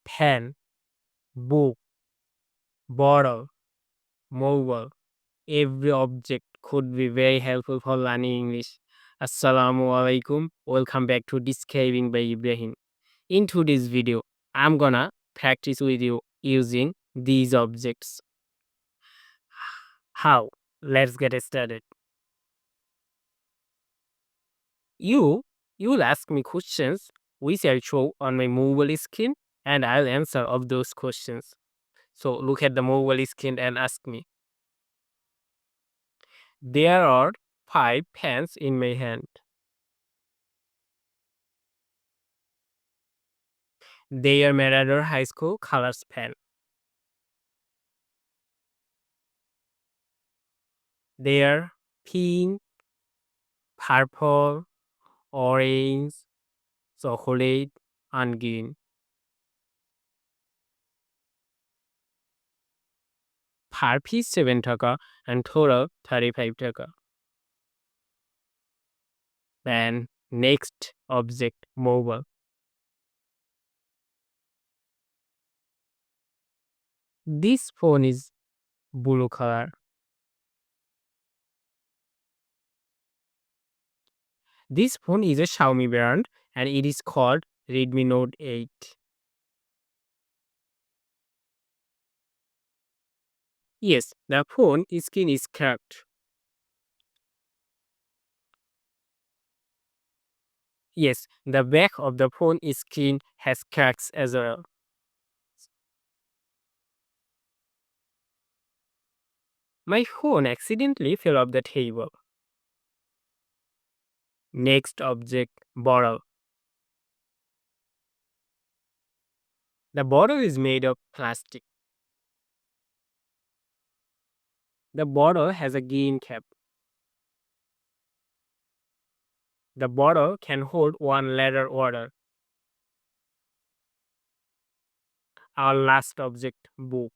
pen, book, bottle, mobile. Every object could be very helpful for learning English. Assalamu alaikum. Welcome back to Describing by Ibrahim. In today's video, I'm gonna practice with you using these objects. How? Let's get started. You you'll ask me questions which I'll show on my mobile screen and I'll answer of those questions. So look at the mobile screen and ask me. There are 5 pens in my hand. They are Marauder High School colors pen. They are pink, purple, orange, chocolate, and green. Per piece 7 taka and total 35 taka. Then next object mobile. This phone is blue color. This phone is a Xiaomi brand and it is called Redmi Note 8. Yes, the phone screen is cracked. Yes, the back of the phone screen has cracks as well. My phone accidentally fell off the table. Next object, bottle. The bottle is made of plastic. The bottle has a green cap. The bottle can hold 1 liter water. Our last object, book.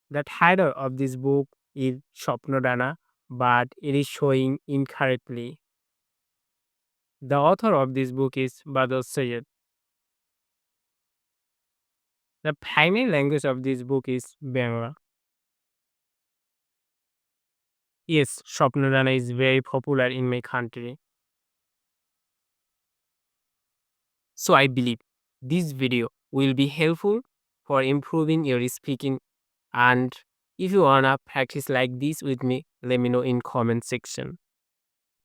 The title of this book is Shopnodana, but it is showing incorrectly. The author of this book is Badal Sayed. The primary language of this book is Bangla. Yes, Shopnodana is very popular in my country. So I believe this video will be helpful for improving your speaking, and if you wanna practice like this with me, let me know in comment section.